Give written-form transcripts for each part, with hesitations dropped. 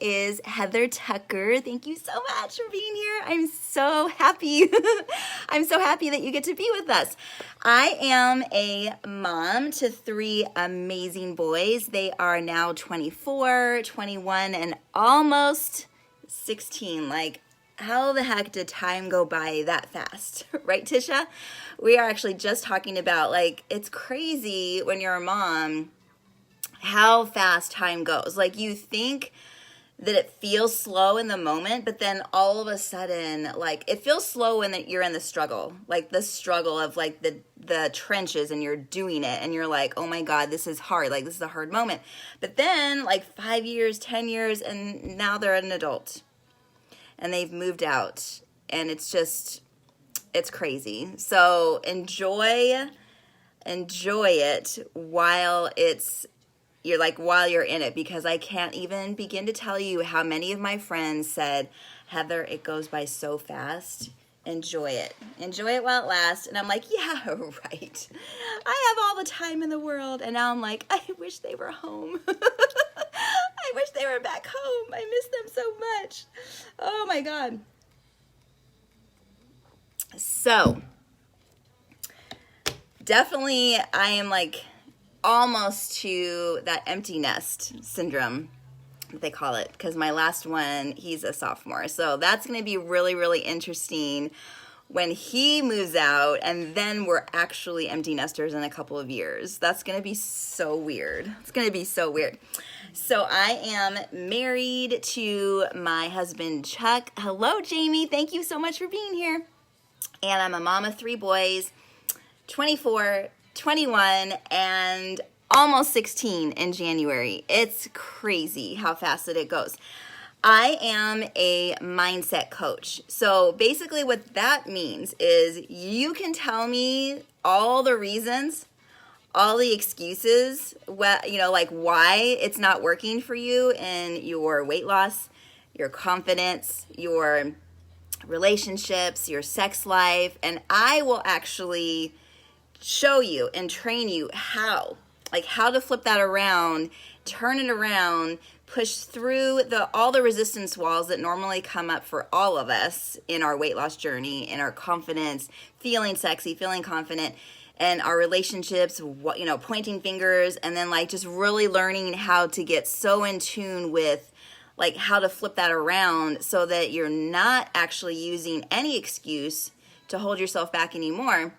Is Heather Tucker. Thank you so much for being here. I'm so happy. I'm so happy that you get to be with us. I am a mom to 3 amazing boys. They are now 24, 21, and almost 16. Like, how the heck did time go by that fast? Right, Tisha? We are actually just talking about, like, it's crazy when you're a mom how fast time goes. Like, you think that it feels slow in the moment, but then all of a sudden, like, it feels slow when you're in the struggle, like the struggle of like the trenches, and you're doing it and you're like, oh my God, this is hard. Like, this is a hard moment. But then like 5 years, 10 years, and now they're an adult and they've moved out, and it's crazy. So enjoy it while you're in it, because I can't even begin to tell you how many of my friends said, Heather, it goes by so fast. Enjoy it while it lasts. And I'm like, yeah, right. I have all the time in the world. And now I'm like, I wish they were home. I wish they were back home. I miss them so much. Oh my God. So definitely I am like almost to that empty nest syndrome, they call it, because my last one, he's a sophomore. So that's going to be really, really interesting when he moves out, and then we're actually empty nesters in a couple of years. That's going to be so weird. It's going to be so weird. So I am married to my husband, Chuck. Hello, Jamie. Thank you so much for being here. And I'm a mom of 3 boys, 24, 21, and almost 16 in January. It's crazy how fast it goes. I am a mindset coach. So basically what that means is you can tell me all the reasons, all the excuses, like why it's not working for you in your weight loss, your confidence, your relationships, your sex life, and I will actually show you and train you how to flip that around, turn it around, push through all the resistance walls that normally come up for all of us in our weight loss journey, in our confidence, feeling sexy, feeling confident, and our relationships, pointing fingers, and then like just really learning how to get so in tune with like how to flip that around so that you're not actually using any excuse to hold yourself back anymore.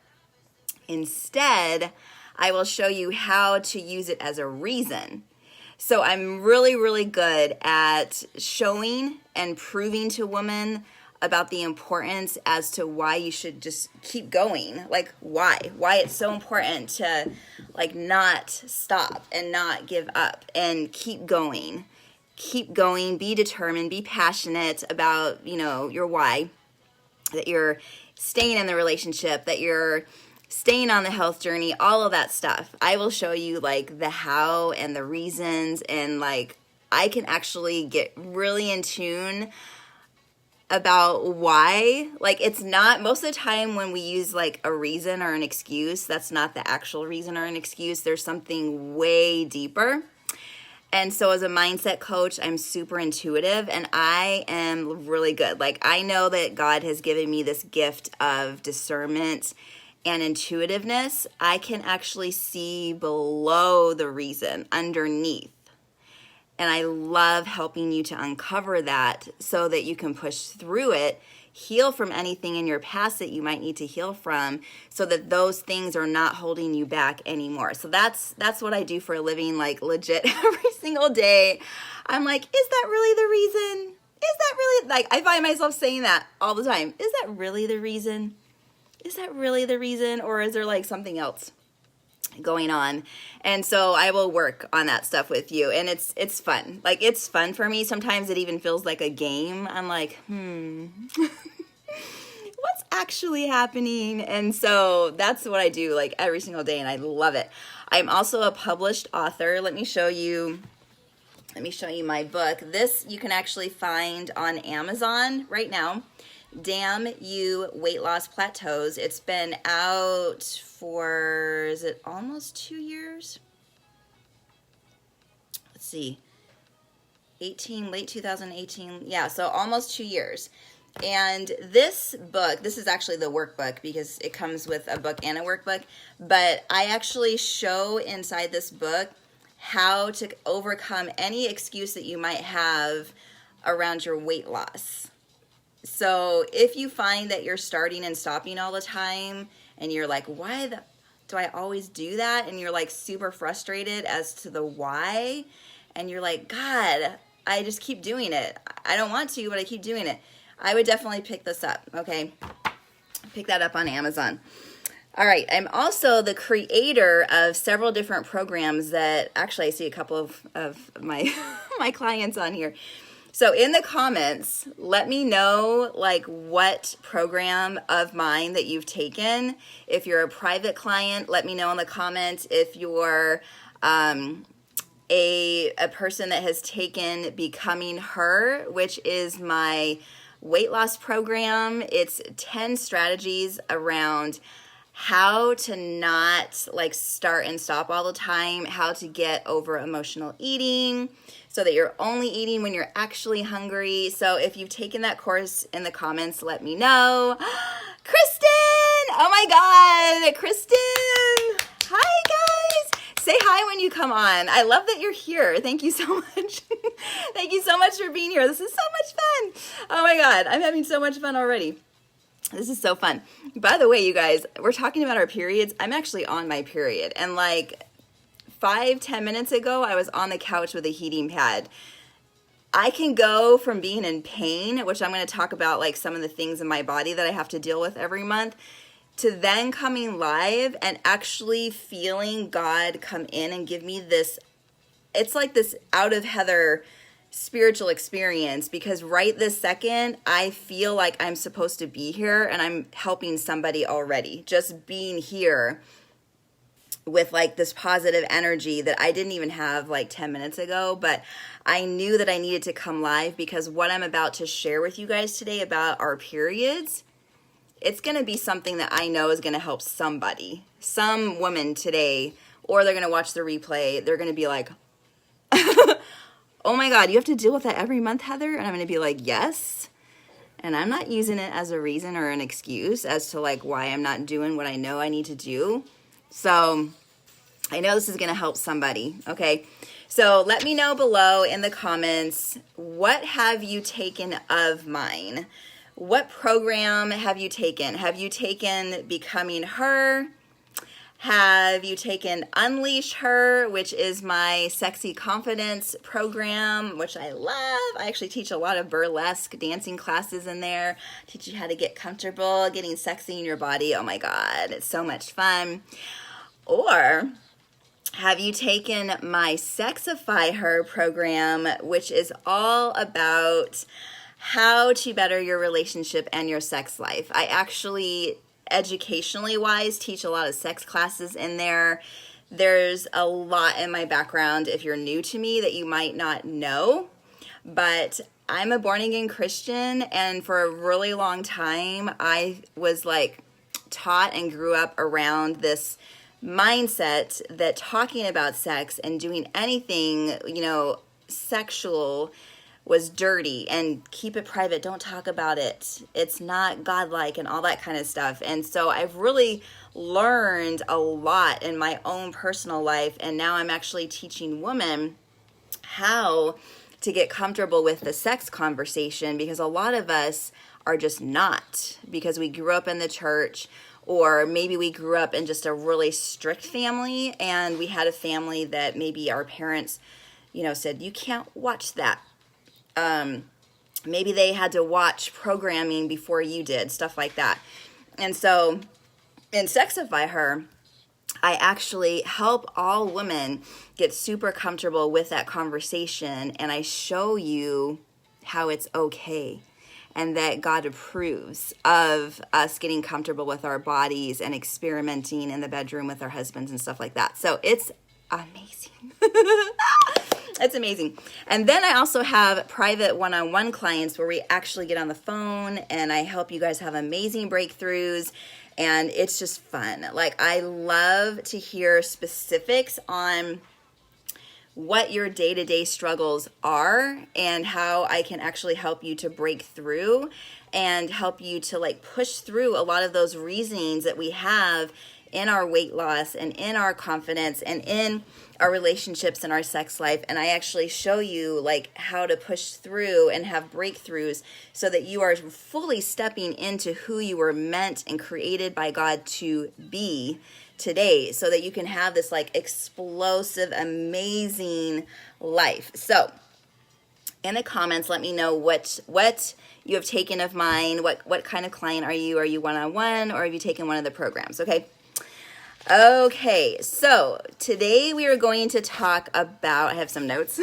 Instead, I will show you how to use it as a reason. So I'm really, really good at showing and proving to women about the importance as to why you should just keep going. Like why it's so important to like not stop and not give up and keep going, be determined, be passionate about, your why, that you're staying in the relationship, that you're staying on the health journey, all of that stuff. I will show you like the how and the reasons, and like I can actually get really in tune about why. Like it's not, most of the time when we use like a reason or an excuse, that's not the actual reason or an excuse. There's something way deeper. And so as a mindset coach, I'm super intuitive, and I am really good. Like I know that God has given me this gift of discernment and intuitiveness. I can actually see below the reason, underneath. And I love helping you to uncover that so that you can push through it, heal from anything in your past that you might need to heal from, so that those things are not holding you back anymore. So that's what I do for a living, like legit every single day. I'm like, is that really the reason? Is that really, like, I find myself saying that all the time. Is that really the reason? Is that really the reason? Or is there like something else going on? And so I will work on that stuff with you, and it's fun. Like it's fun for me. Sometimes it even feels like a game. I'm like, what's actually happening? And so that's what I do like every single day, and I love it. I'm also a published author. Let me show you my book. This you can actually find on Amazon right now. Damn You Weight Loss Plateaus. It's been out for, is it almost 2 years? Let's see. late 2018. Yeah, so almost 2 years. And this book, this is actually the workbook because it comes with a book and a workbook, but I actually show inside this book how to overcome any excuse that you might have around your weight loss. So if you find that you're starting and stopping all the time and you're like, do I always do that? And you're like super frustrated as to the why. And you're like, God, I just keep doing it. I don't want to, but I keep doing it. I would definitely pick this up, okay? Pick that up on Amazon. All right, I'm also the creator of several different programs that, actually I see a couple of my, my clients on here. So in the comments, let me know like what program of mine that you've taken. If you're a private client, let me know in the comments. If you're a person that has taken Becoming Her, which is my weight loss program. It's 10 strategies around how to not like start and stop all the time, how to get over emotional eating so that you're only eating when you're actually hungry. So if you've taken that course, in the comments, let me know. Kristen! Oh my God, Kristen! Hi guys! Say hi when you come on. I love that you're here. Thank you so much. Thank you so much for being here. This is so much fun. Oh my God, I'm having so much fun already. This is so fun. By the way, you guys, we're talking about our periods. I'm actually on my period. And like 5-10 minutes ago, I was on the couch with a heating pad. I can go from being in pain, which I'm going to talk about like some of the things in my body that I have to deal with every month, to then coming live and actually feeling God come in and give me this, it's like this out of Heather spiritual experience, because right this second I feel like I'm supposed to be here and I'm helping somebody already. Just being here with like this positive energy that I didn't even have like 10 minutes ago, but I knew that I needed to come live because what I'm about to share with you guys today about our periods, it's going to be something that I know is going to help somebody, some woman today, or they're going to watch the replay. They're going to be like, oh my God, you have to deal with that every month, Heather? And I'm going to be like, yes. And I'm not using it as a reason or an excuse as to like why I'm not doing what I know I need to do. So I know this is going to help somebody. Okay. So let me know below in the comments, what have you taken of mine? What program have you taken? Have you taken Becoming Her? Have you taken Unleash Her, which is my sexy confidence program, which I love. I actually teach a lot of burlesque dancing classes in there. Teach you how to get comfortable, getting sexy in your body. Oh my God, it's so much fun. Or have you taken my Sexify Her program, which is all about how to better your relationship and your sex life? I actually, educationally wise, teach a lot of sex classes in there. There's a lot in my background, if you're new to me, that you might not know, but I'm a born again Christian, and for a really long time I was like taught and grew up around this mindset that talking about sex and doing anything, you know, sexual was dirty and keep it private, don't talk about it, it's not godlike and all that kind of stuff. And so I've really learned a lot in my own personal life, and now I'm actually teaching women how to get comfortable with the sex conversation, because a lot of us are just not, because we grew up in the church, or maybe we grew up in just a really strict family, and we had a family that maybe our parents, you know, said, you can't watch that. Maybe they had to watch programming before you did, stuff like that. And so in Sexify Her, I actually help all women get super comfortable with that conversation, and I show you how it's okay and that God approves of us getting comfortable with our bodies and experimenting in the bedroom with our husbands and stuff like that. So it's amazing. It's amazing. And then I also have private one-on-one clients where we actually get on the phone and I help you guys have amazing breakthroughs, and it's just fun. Like, I love to hear specifics on what your day-to-day struggles are and how I can actually help you to break through and help you to like push through a lot of those reasonings that we have in our weight loss and in our confidence and in our relationships and our sex life. And I actually show you like how to push through and have breakthroughs so that you are fully stepping into who you were meant and created by God to be today, so that you can have this like explosive, amazing life. So in the comments, let me know what you have taken of mine. What kind of client are you? Are you one-on-one, or have you taken one of the programs? Okay, so today we are going to talk about, I have some notes.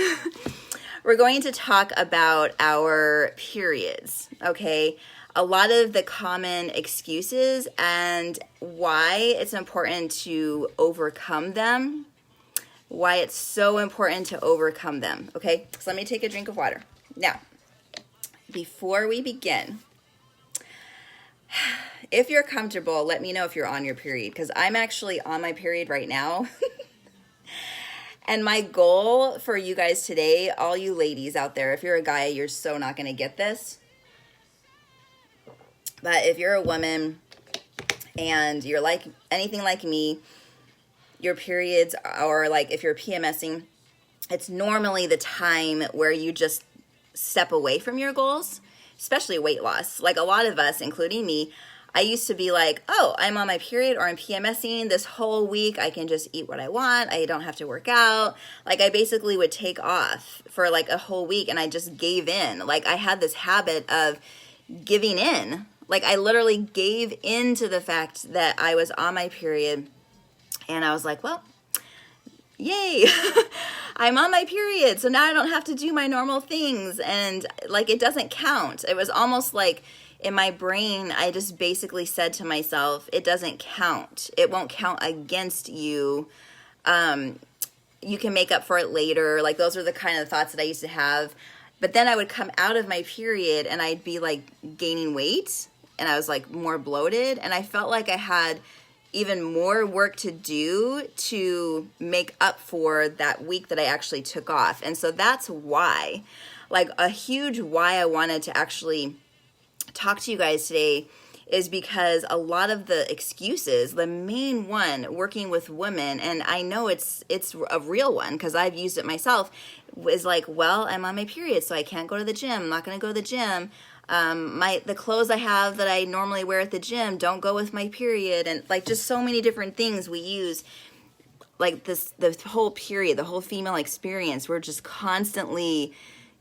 We're going to talk about our periods, okay? A lot of the common excuses and why it's important to overcome them, why it's so important to overcome them, okay? So let me take a drink of water. Now, before we begin, if you're comfortable, let me know if you're on your period, because I'm actually on my period right now. And my goal for you guys today, all you ladies out there, if you're a guy, you're so not going to get this. But if you're a woman and you're like anything like me, your periods, or like if you're PMSing, it's normally the time where you just step away from your goals, especially weight loss. Like a lot of us, including me, I used to be like, oh, I'm on my period or I'm PMSing this whole week. I can just eat what I want. I don't have to work out. Like I basically would take off for like a whole week and I just gave in. Like I had this habit of giving in. Like I literally gave in to the fact that I was on my period, and I was like, well, yay, I'm on my period. So now I don't have to do my normal things. And like, it doesn't count. It was almost like in my brain, I just basically said to myself, it doesn't count. It won't count against you. You can make up for it later. Like those are the kind of thoughts that I used to have. But then I would come out of my period and I'd be like gaining weight, and I was like more bloated, and I felt like I had even more work to do to make up for that week that I actually took off. And so that's why, like a huge why I wanted to actually talk to you guys today is because a lot of the excuses, the main one working with women, and I know it's a real one because I've used it myself, is like, well, I'm on my period, so I can't go to the gym. I'm not going to go to the gym. The clothes I have that I normally wear at the gym don't go with my period, and like just so many different things we use. Like the whole period, the whole female experience, we're just constantly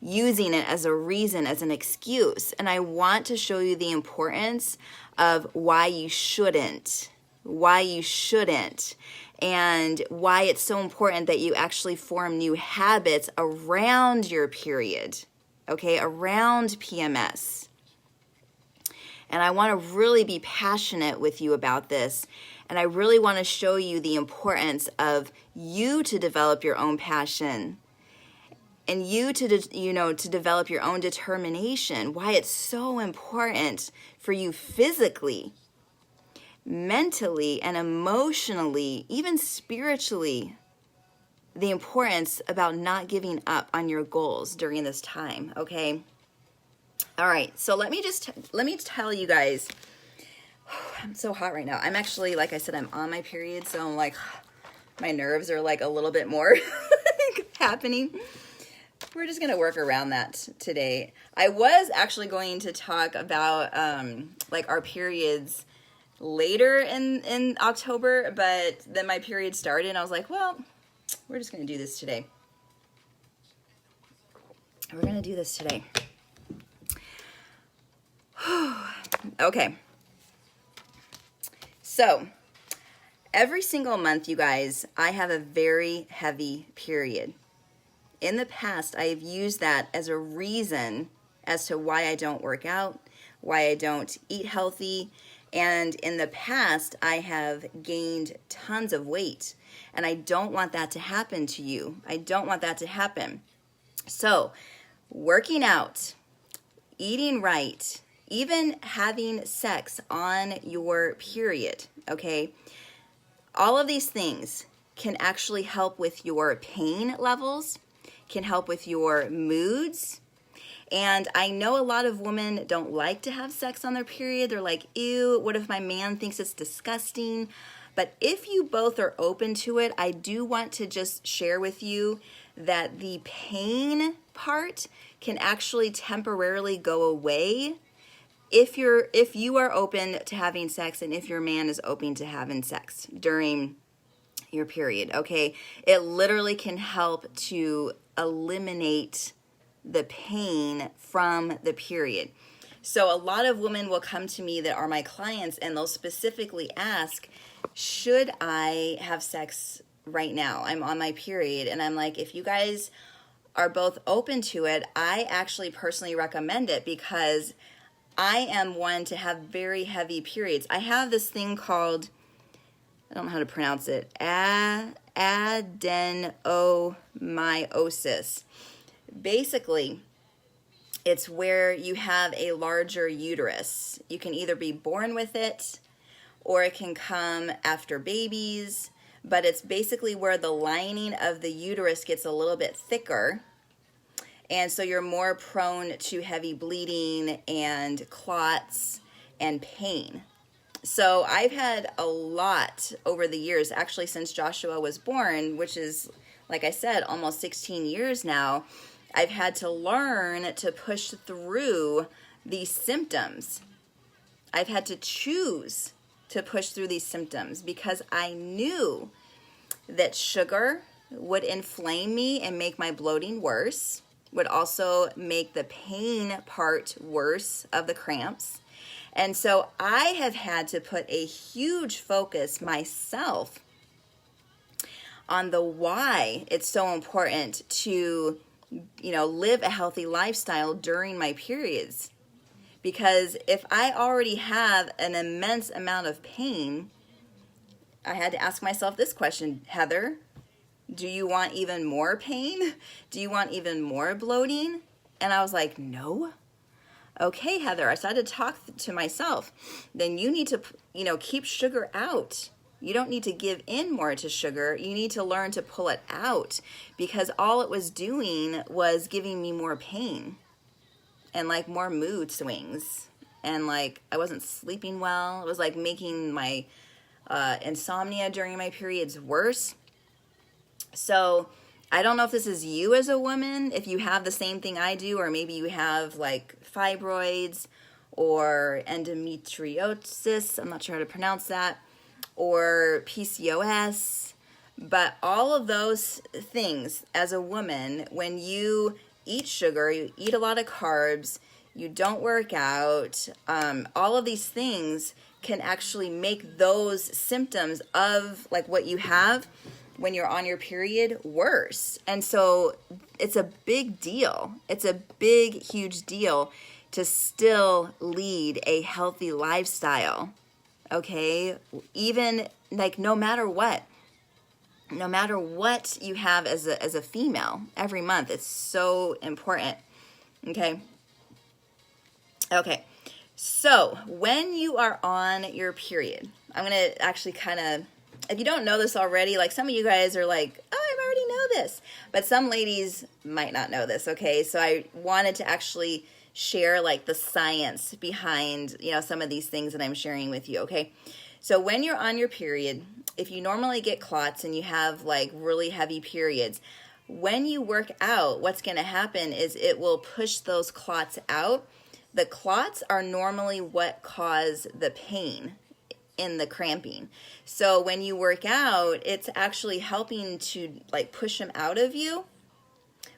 using it as a reason, as an excuse. And I want to show you the importance of why you shouldn't, and why it's so important that you actually form new habits around your period, okay, around PMS. And I want to really be passionate with you about this. And I really want to show you the importance of you to develop your own passion, and you to develop your own determination, why it's so important for you physically, mentally, and emotionally, even spiritually, the importance about not giving up on your goals during this time, okay? All right, so let me tell you guys, I'm so hot right now. I'm actually, like I said, I'm on my period, so I'm like, my nerves are like a little bit more happening. We're just going to work around that today. I was actually going to talk about like our periods later in October, but then my period started and I was like, well, we're just going to do this today. We're going to do this today. Okay. So, every single month, you guys, I have a very heavy period. In the past, I have used that as a reason as to why I don't work out, why I don't eat healthy, and in the past, I have gained tons of weight, and I don't want that to happen to you. I don't want that to happen. So, working out, eating right, even having sex on your period, okay? All of these things can actually help with your pain levels, can help with your moods. And I know a lot of women don't like to have sex on their period. They're like, ew, what if my man thinks it's disgusting? But if you both are open to it, I do want to just share with you that the pain part can actually temporarily go away if you are open to having sex and if your man is open to having sex during your period, okay? It literally can help to eliminate the pain from the period. So a lot of women will come to me that are my clients and they'll specifically ask, should I have sex right now? I'm on my period. And I'm like, if you guys are both open to it, I actually personally recommend it because I am one to have very heavy periods. I have this thing called, I don't know how to pronounce it, adenomyosis. Basically, it's where you have a larger uterus. You can either be born with it or it can come after babies, but it's basically where the lining of the uterus gets a little bit thicker. And so you're more prone to heavy bleeding and clots and pain. So I've had a lot over the years, actually since Joshua was born, which is, like I said, almost 16 years now. I've had to learn to push through these symptoms. I've had to choose to push through these symptoms because I knew that sugar would inflame me and make my bloating worse, would also make the pain part worse of the cramps. And so I have had to put a huge focus myself on the why it's so important to, live a healthy lifestyle during my periods. Because if I already have an immense amount of pain, I had to ask myself this question, Heather, do you want even more pain? Do you want even more bloating? And I was like, no. Okay, Heather, I started to talk to myself. Then you need to, keep sugar out. You don't need to give in more to sugar. You need to learn to pull it out because all it was doing was giving me more pain and like more mood swings. And like I wasn't sleeping well. It was like making my insomnia during my periods worse. So I don't know if this is you as a woman, if you have the same thing I do, or maybe you have like fibroids or endometriosis, I'm not sure how to pronounce that, or PCOS, but all of those things as a woman, when you eat sugar, you eat a lot of carbs, you don't work out, all of these things can actually make those symptoms of like what you have when you're on your period worse. And so it's a big deal. It's a big, huge deal to still lead a healthy lifestyle. Okay? Even like no matter what you have as a female every month, it's so important. Okay? Okay. So when you are on your period, I'm going to actually kind of, if you don't know this already, like some of you guys are like, oh, I already know this. But some ladies might not know this, okay? So I wanted to actually share like the science behind, some of these things that I'm sharing with you, okay? So when you're on your period, if you normally get clots and you have like really heavy periods, when you work out, what's going to happen is it will push those clots out. The clots are normally what cause the pain in the cramping. So when you work out, it's actually helping to like push them out of you,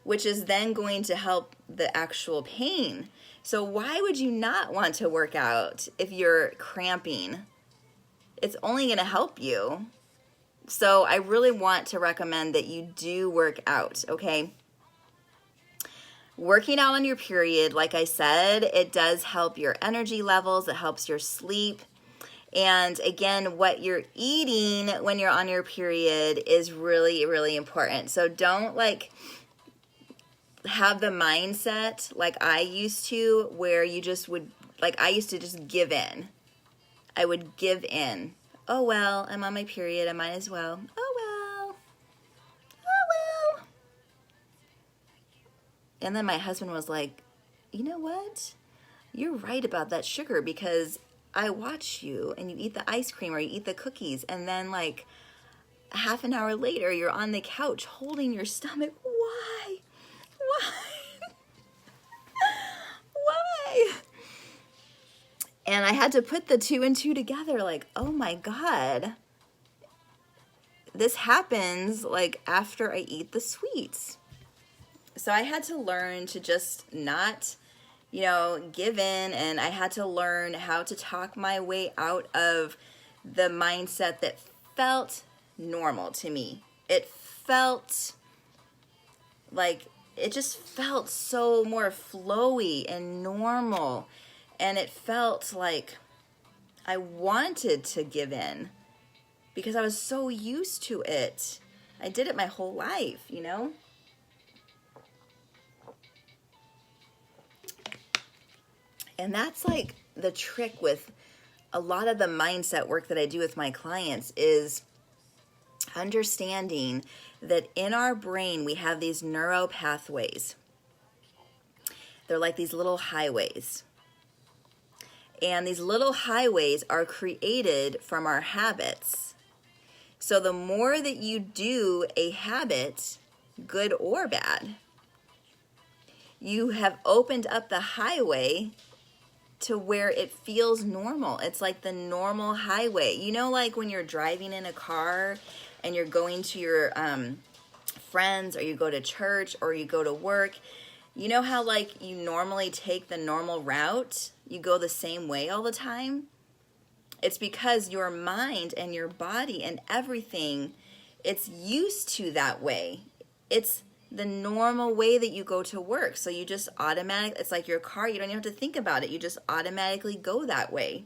which is then going to help the actual pain. So why would you not want to work out if you're cramping? It's only going to help you. So I really want to recommend that you do work out, okay? Working out on your period, like I said, it does help your energy levels. It helps your sleep. And again, what you're eating when you're on your period is really, really important. So don't like have the mindset like I used to, where you just would, like I used to just give in. I would give in. Oh, well, I'm on my period. I might as well. Oh, well. And then my husband was like, you know what? You're right about that sugar, because I watch you and you eat the ice cream or you eat the cookies, and then like half an hour later you're on the couch holding your stomach. Why? Why? And I had to put the 2 and 2 together, like, oh my God, this happens like after I eat the sweets. So I had to learn to just not, give in, and I had to learn how to talk my way out of the mindset that felt normal to me. It felt like, it just felt so more flowy and normal, and it felt like I wanted to give in because I was so used to it. I did it my whole life, And that's like the trick with a lot of the mindset work that I do with my clients, is understanding that in our brain we have these neuro pathways. They're like these little highways. And these little highways are created from our habits. So the more that you do a habit, good or bad, you have opened up the highway to where it feels normal. It's like the normal highway. Like when you're driving in a car and you're going to your friends, or you go to church, or you go to work. You know how like you normally take the normal route? You go the same way all the time? It's because your mind and your body and everything, it's used to that way. It's the normal way that you go to work. So you just it's like your car, you don't even have to think about it. You just automatically go that way.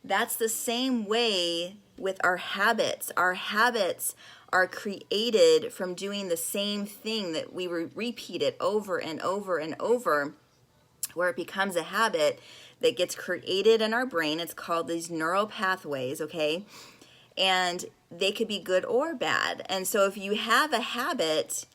That's the same way with our habits. Our habits are created from doing the same thing that we repeat it over and over and over, where it becomes a habit that gets created in our brain. It's called these neural pathways, okay? And they could be good or bad. And so if you have a habit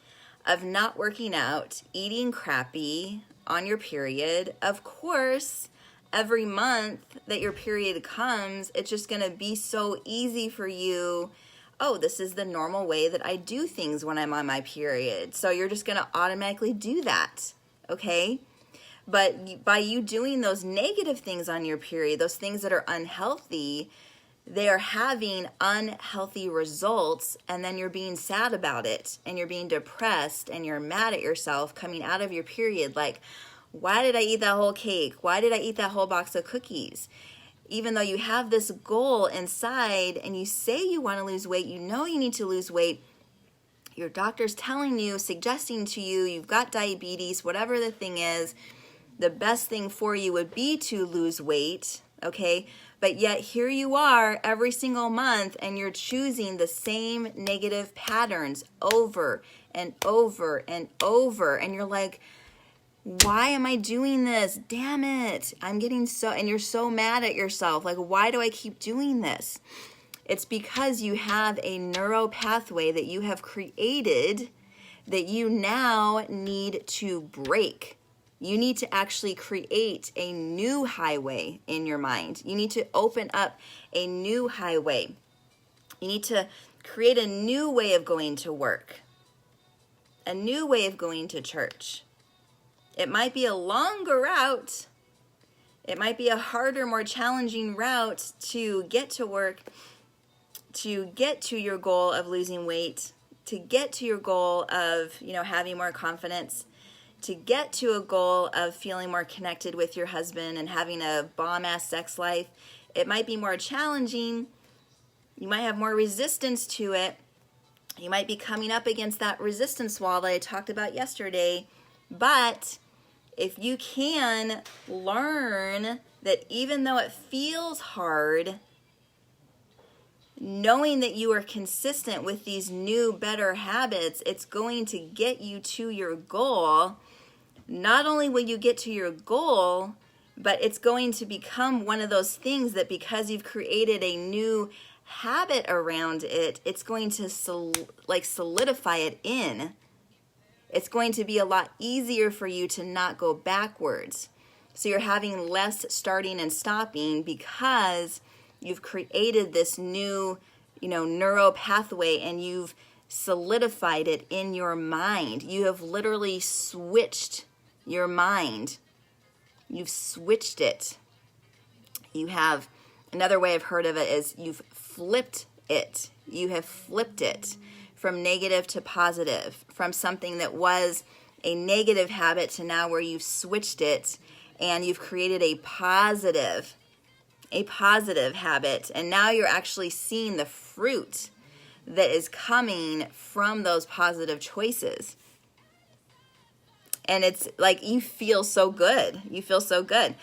of not working out, eating crappy on your period, of course, every month that your period comes, it's just going to be so easy for you. Oh, this is the normal way that I do things when I'm on my period. So you're just going to automatically do that, okay? But by you doing those negative things on your period, those things that are unhealthy, they are having unhealthy results, and then you're being sad about it, and you're being depressed, and you're mad at yourself coming out of your period. Like, why did I eat that whole cake? Why did I eat that whole box of cookies? Even though you have this goal inside and you say you want to lose weight, you know you need to lose weight, your doctor's telling you, suggesting to you, you've got diabetes, whatever the thing is, the best thing for you would be to lose weight, okay? But yet here you are every single month, and you're choosing the same negative patterns over and over and over. And you're like, why am I doing this? Damn it. I'm getting and you're so mad at yourself. Like, why do I keep doing this? It's because you have a neuro pathway that you have created that you now need to break. You need to actually create a new highway in your mind. You need to open up a new highway. You need to create a new way of going to work, a new way of going to church. It might be a longer route. It might be a harder, more challenging route to get to work, to get to your goal of losing weight, to get to your goal of, having more confidence, to get to a goal of feeling more connected with your husband and having a bomb-ass sex life. It might be more challenging. You might have more resistance to it. You might be coming up against that resistance wall that I talked about yesterday. But if you can learn that even though it feels hard, knowing that you are consistent with these new, better habits, it's going to get you to your goal. Not only will you get to your goal, but it's going to become one of those things that because you've created a new habit around it, it's going to solidify it in. it's going to be a lot easier for you to not go backwards. So you're having less starting and stopping because you've created this new, neuro pathway, and you've solidified it in your mind. You have literally switched your mind. You've switched it. You have, another way I've heard of it is you've flipped it. You have flipped it from negative to positive, from something that was a negative habit to now where you've switched it and you've created a positive habit. And now you're actually seeing the fruit that is coming from those positive choices. And it's like you feel so good. You feel so good.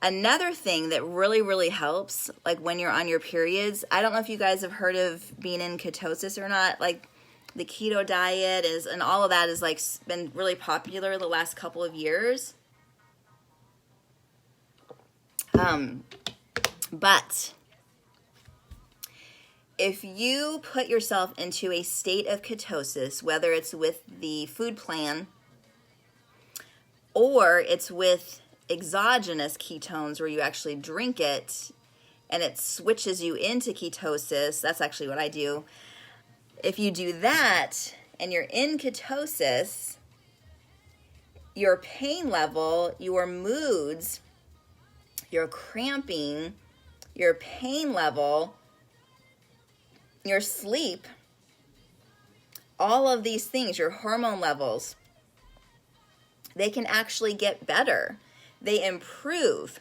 Another thing that really, really helps, like when you're on your periods, I don't know if you guys have heard of being in ketosis or not. Like the keto diet and all of that is like been really popular the last couple of years. But if you put yourself into a state of ketosis, whether it's with the food plan or it's with exogenous ketones where you actually drink it and it switches you into ketosis, that's actually what I do. If you do that and you're in ketosis, your pain level, your moods, your cramping, your pain level, your sleep, all of these things, your hormone levels, they can actually get better. They improve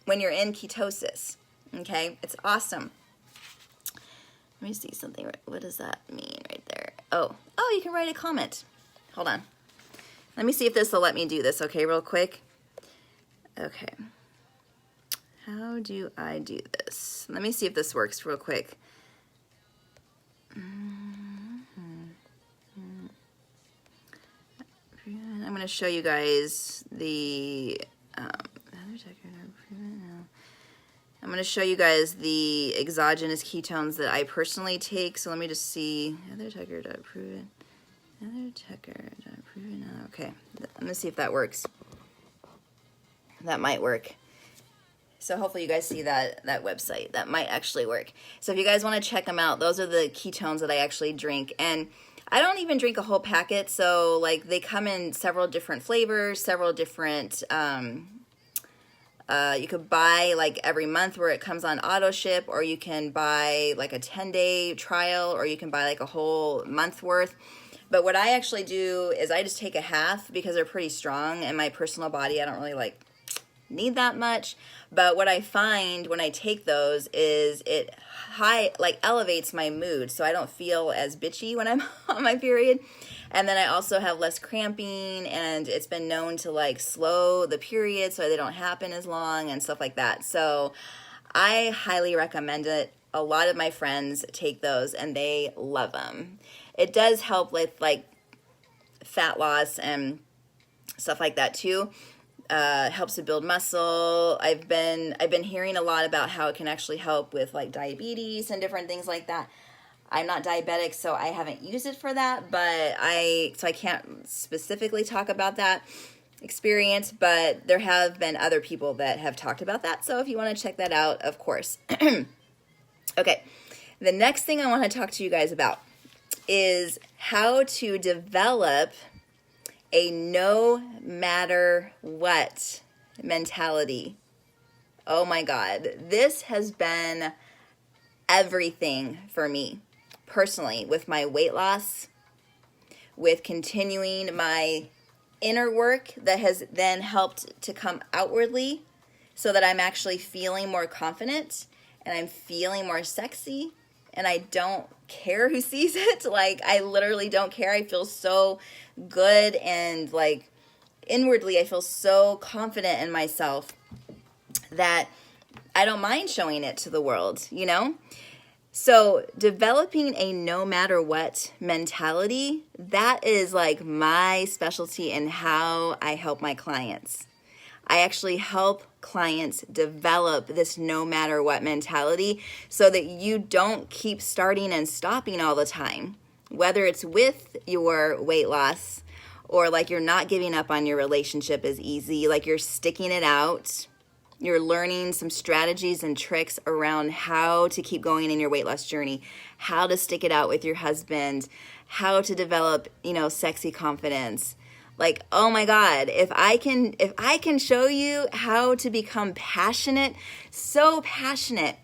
when you're in ketosis, okay? It's awesome. Let me see something. What does that mean right there? Oh, you can write a comment. Hold on. Let me see if this will let me do this, okay, real quick. Okay. How do I do this? Let me see if this works real quick. I'm going to show you guys the I'm going to show you guys the exogenous ketones that I personally take. So let me just see. Heathertucker.proven. Okay. Let me see if that works. That might work. So hopefully you guys see that website. That might actually work. So if you guys want to check them out, those are the ketones that I actually drink. And I don't even drink a whole packet. So like they come in several different flavors, several different, you could buy like every month where it comes on auto ship, or you can buy like a 10-day trial, or you can buy like a whole month worth. But what I actually do is I just take a half because they're pretty strong in my personal body. I don't really like need that much. But what I find when I take those is it elevates my mood, so I don't feel as bitchy when I'm on my period. And then I also have less cramping, and it's been known to like slow the period so they don't happen as long and stuff like that. So I highly recommend it. A lot of my friends take those and they love them. It does help with like fat loss and stuff like that too. Helps to build muscle. I've been hearing a lot about how it can actually help with like diabetes and different things like that. I'm not diabetic, so I haven't used it for that, but I can't specifically talk about that experience, but there have been other people that have talked about that. So if you want to check that out, of course. Okay. The next thing I want to talk to you guys about is how to develop a no matter what mentality. Oh my God. This has been everything for me personally, with my weight loss, with continuing my inner work that has then helped to come outwardly so that I'm actually feeling more confident and I'm feeling more sexy, and I don't care who sees it. Like, I literally don't care. I feel so good, and like inwardly I feel so confident in myself that I don't mind showing it to the world, you know? So developing a no matter what mentality, that is like my specialty in how I help my clients. I actually help clients develop this no matter what mentality so that you don't keep starting and stopping all the time. whether it's with your weight loss or like you're not giving up on your relationship as easy, like you're sticking it out. You're learning some strategies and tricks around how to keep going in your weight loss journey, how to stick it out with your husband, how to develop, sexy confidence. Like, oh my God, if I can show you how to become passionate, so passionate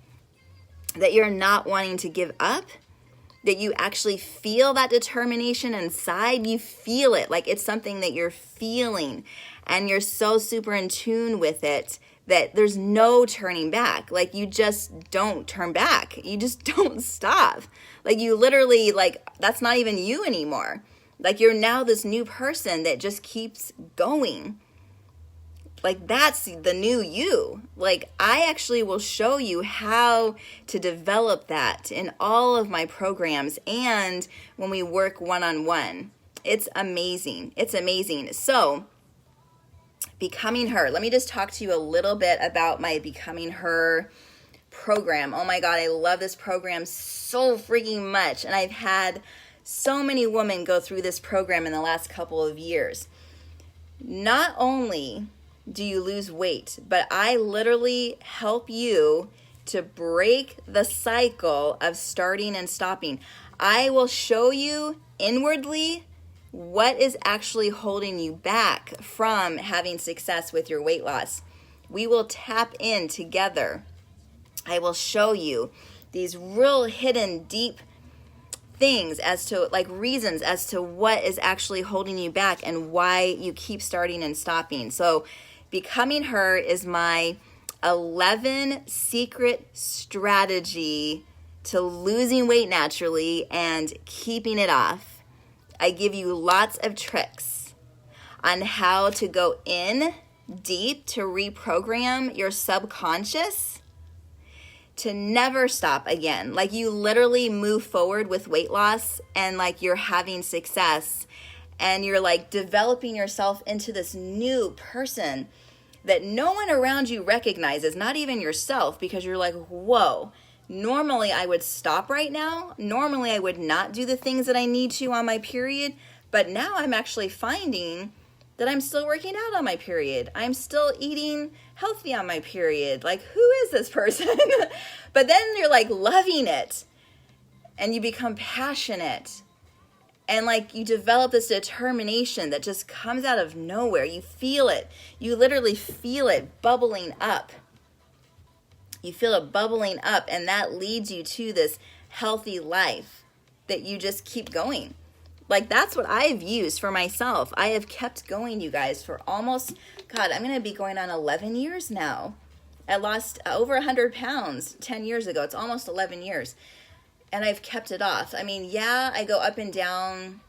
that you're not wanting to give up, that you actually feel that determination inside, you feel it, like it's something that you're feeling and you're so super in tune with it that there's no turning back. Like you just don't turn back. You just don't stop. Like you literally, like that's not even you anymore. Like you're now this new person that just keeps going. Like that's the new you. Like I actually will show you how to develop that in all of my programs and when we work one-on-one. It's amazing. It's amazing. So Becoming Her. Let me just talk to you a little bit about my Becoming Her program. Oh my God, I love this program so freaking much. And I've had so many women go through this program in the last couple of years. Not only do you lose weight, but I literally help you to break the cycle of starting and stopping. I will show you inwardly what is actually holding you back from having success with your weight loss. We will tap in together. I will show you these real hidden deep things as to like reasons as to what is actually holding you back and why you keep starting and stopping. So Becoming Her is my 11 secret strategy to losing weight naturally and keeping it off. I give you lots of tricks on how to go in deep to reprogram your subconscious to never stop again. Like you literally move forward with weight loss and like you're having success and you're like developing yourself into this new person that no one around you recognizes, not even yourself, because you're like, whoa. Normally I would stop right now. Normally I would not do the things that I need to on my period. But now I'm actually finding that I'm still working out on my period. I'm still eating healthy on my period. Like, who is this person? But then you're like loving it and you become passionate. And like you develop this determination that just comes out of nowhere. You feel it. You literally feel it bubbling up. You feel it bubbling up, and that leads you to this healthy life that you just keep going. Like that's what I've used for myself. I have kept going, you guys, for almost, God, I'm going to be going on 11 years now. I lost over 100 pounds 10 years ago. It's almost 11 years. And I've kept it off. I mean, yeah, I go up and down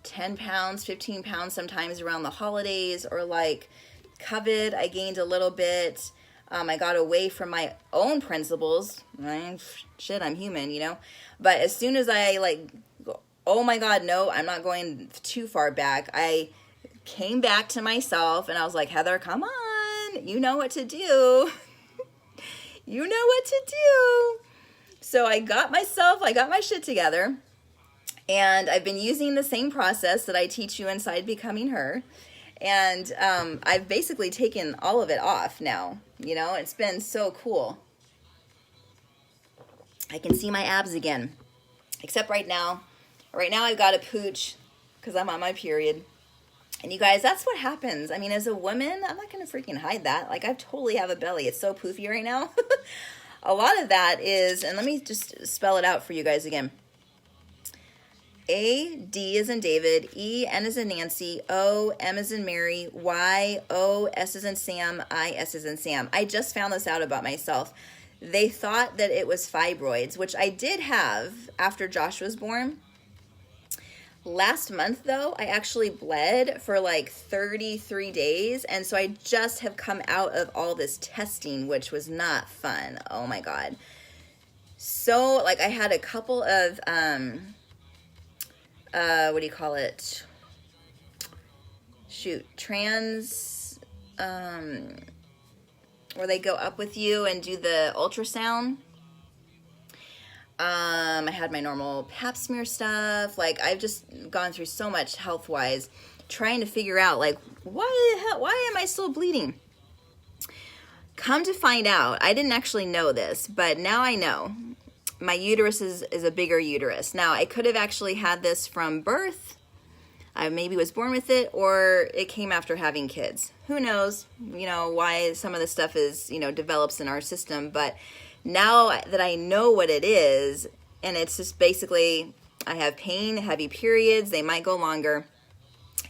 10 pounds, 15 pounds sometimes around the holidays or like COVID. I gained a little bit. I got away from my own principles. I'm human, But as soon as I go, oh my God, no, I'm not going too far back. I came back to myself and I was like, Heather, come on. You know what to do. You know what to do. So I got my shit together. And I've been using the same process that I teach you inside Becoming Her. And I've basically taken all of it off now. It's been so cool. I can see my abs again. Except right now. Right now I've got a pooch because I'm on my period. And you guys, that's what happens. I mean, as a woman, I'm not going to freaking hide that. Like, I totally have a belly. It's so poofy right now. A lot of that is, and let me just spell it out for you guys again. A, D as in David, E, N as in Nancy, O, M as in Mary, Y, O, S as in Sam, I, S as in Sam. I just found this out about myself. They thought that it was fibroids, which I did have after Josh was born. Last month, though, I actually bled for like 33 days, and so I just have come out of all this testing, which was not fun. Oh my God. So, like, I had a couple of, what do you call it? Trans, where they go up with you and do the ultrasound. I had my normal pap smear stuff. Like, I've just gone through so much health-wise, trying to figure out, like, why am I still bleeding? Come to find out, I didn't actually know this, but now I know. My uterus is a bigger uterus. Now, I could have actually had this from birth. I maybe was born with it, or it came after having kids. Who knows, why some of this stuff is, develops in our system. But now that I know what it is, and it's just basically, I have pain, heavy periods, they might go longer.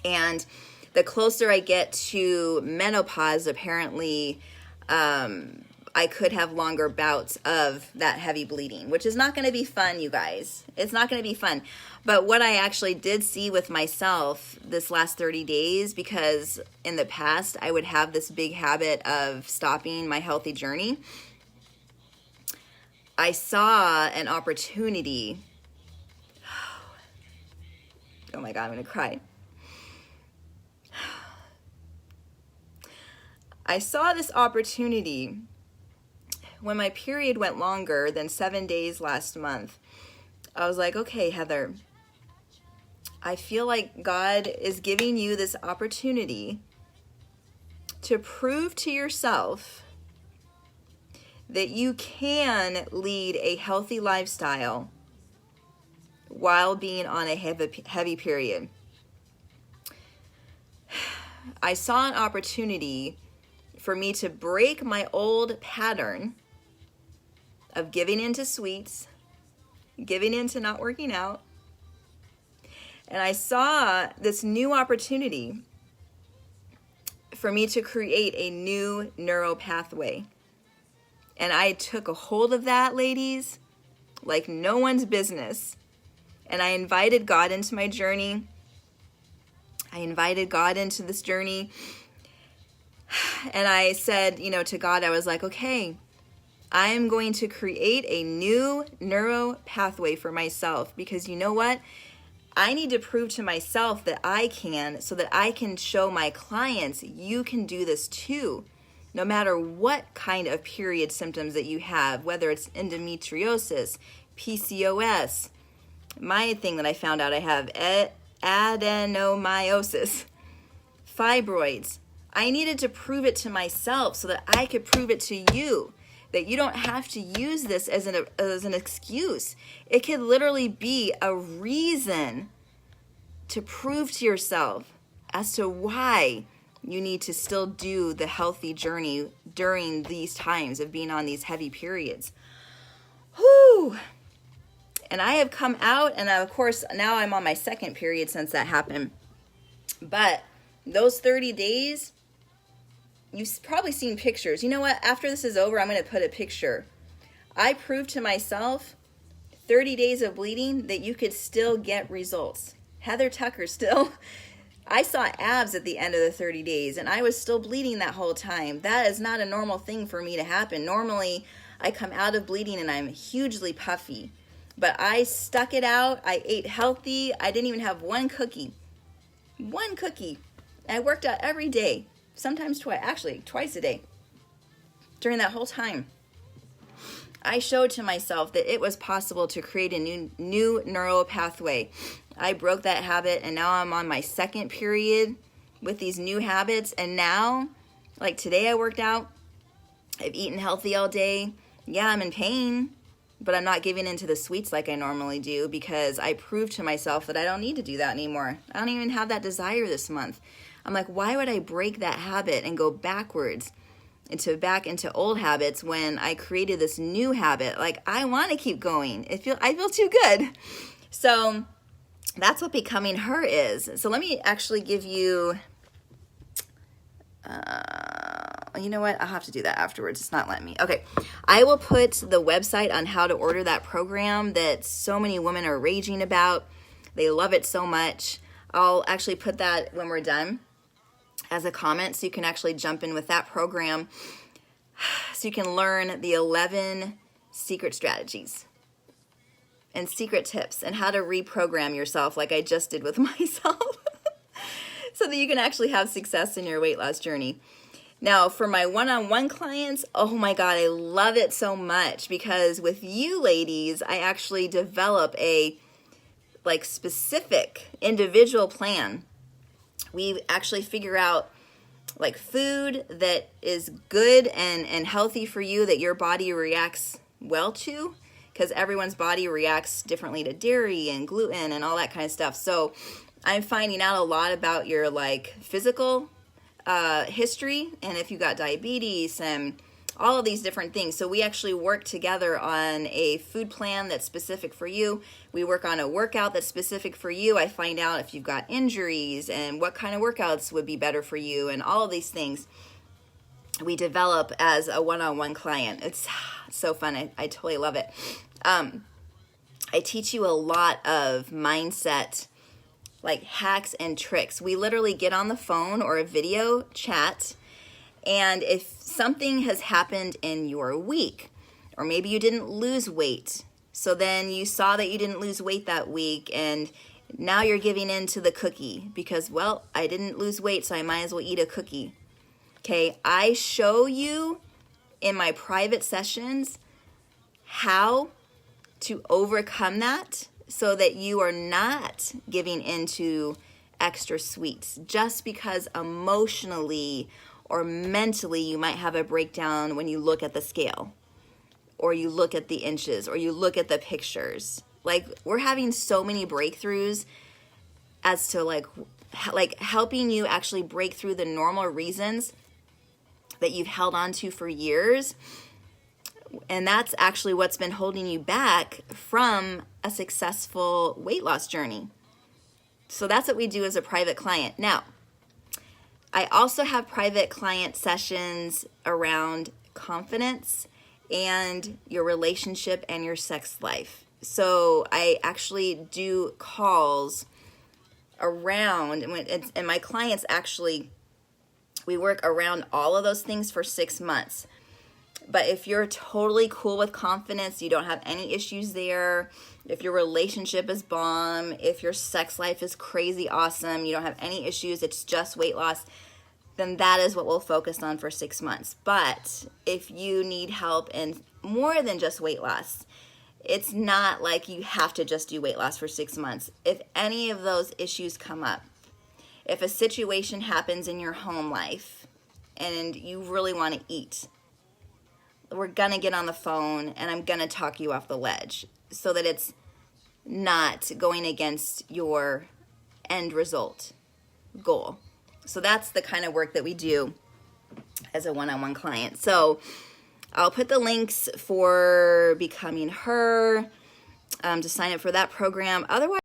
And the closer I get to menopause, apparently, I could have longer bouts of that heavy bleeding, which is not going to be fun, you guys. It's not going to be fun. But what I actually did see with myself this last 30 days, because in the past I would have this big habit of stopping my healthy journey, I saw an opportunity. Oh my God, I'm going to cry. I saw this opportunity when my period went longer than 7 days last month. I was like, okay, Heather, I feel like God is giving you this opportunity to prove to yourself that you can lead a healthy lifestyle while being on a heavy period. I saw an opportunity for me to break my old pattern of giving into sweets, giving into not working out. And I saw this new opportunity for me to create a new neuro pathway. And I took a hold of that, ladies, like no one's business. And I invited God into my journey. I invited God into this journey. And I said, to God, I was like, okay, I am going to create a new neuro pathway for myself, because you know what? I need to prove to myself that I can, so that I can show my clients, you can do this too. No matter what kind of period symptoms that you have, whether it's endometriosis, PCOS, my thing that I found out I have, adenomyosis, fibroids. I needed to prove it to myself so that I could prove it to you, that you don't have to use this as an excuse. It could literally be a reason to prove to yourself as to why you need to still do the healthy journey during these times of being on these heavy periods. Whew. And I have come out, and of course, now I'm on my second period since that happened. But those 30 days, you've probably seen pictures. You know what? After this is over, I'm going to put a picture. I proved to myself 30 days of bleeding that you could still get results. Heather Tucker still. I saw abs at the end of the 30 days, and I was still bleeding that whole time. That is not a normal thing for me to happen. Normally, I come out of bleeding and I'm hugely puffy. But I stuck it out. I ate healthy. I didn't even have one cookie. One cookie. I worked out every day. Sometimes twice a day. During that whole time, I showed to myself that it was possible to create a new neural pathway. I broke that habit, and now I'm on my second period with these new habits. And now, like today I worked out. I've eaten healthy all day. Yeah, I'm in pain, but I'm not giving into the sweets like I normally do, because I proved to myself that I don't need to do that anymore. I don't even have that desire this month. I'm like, why would I break that habit and go backwards back into old habits when I created this new habit? Like, I want to keep going. I feel too good. So that's what becoming her is. So let me actually give you, you know what? I'll have to do that afterwards. It's not letting me. Okay. I will put the website on how to order that program that so many women are raging about. They love it so much. I'll actually put that when we're done as a comment, so you can actually jump in with that program, so you can learn the 11 secret strategies and secret tips and how to reprogram yourself like I just did with myself so that you can actually have success in your weight loss journey. Now, for my one-on-one clients, oh my God, I love it so much because with you ladies, I actually develop a like specific individual plan. We actually figure out like food that is good and healthy for you that your body reacts well to, because everyone's body reacts differently to dairy and gluten and all that kind of stuff. So I'm finding out a lot about your like physical history and if you got diabetes and all of these different things. So we actually work together on a food plan that's specific for you. We work on a workout that's specific for you. I find out if you've got injuries and what kind of workouts would be better for you and all of these things we develop as a one-on-one client. It's so fun. I totally love it. I teach you a lot of mindset like hacks and tricks. We literally get on the phone or a video chat, and if something has happened in your week, or maybe you didn't lose weight, so then you saw that you didn't lose weight that week, and now you're giving in to the cookie because, well, I didn't lose weight, so I might as well eat a cookie. Okay, I show you in my private sessions how to overcome that so that you are not giving into extra sweets just because emotionally or mentally you might have a breakdown when you look at the scale or you look at the inches or you look at the pictures. Like, we're having so many breakthroughs as to like helping you actually break through the normal reasons that you've held on to for years. And that's actually what's been holding you back from a successful weight loss journey. So that's what we do as a private client. Now, I also have private client sessions around confidence and your relationship and your sex life. So I actually do calls around, and my clients actually, we work around all of those things for 6 months. But if you're totally cool with confidence, you don't have any issues there, if your relationship is bomb, if your sex life is crazy awesome, you don't have any issues, it's just weight loss, then that is what we'll focus on for 6 months. But if you need help in more than just weight loss, it's not like you have to just do weight loss for 6 months. If any of those issues come up, if a situation happens in your home life and you really want to eat, we're going to get on the phone and I'm going to talk you off the ledge so that it's not going against your end result goal. So that's the kind of work that we do as a one-on-one client. So I'll put the links for Becoming Her to sign up for that program. Otherwise,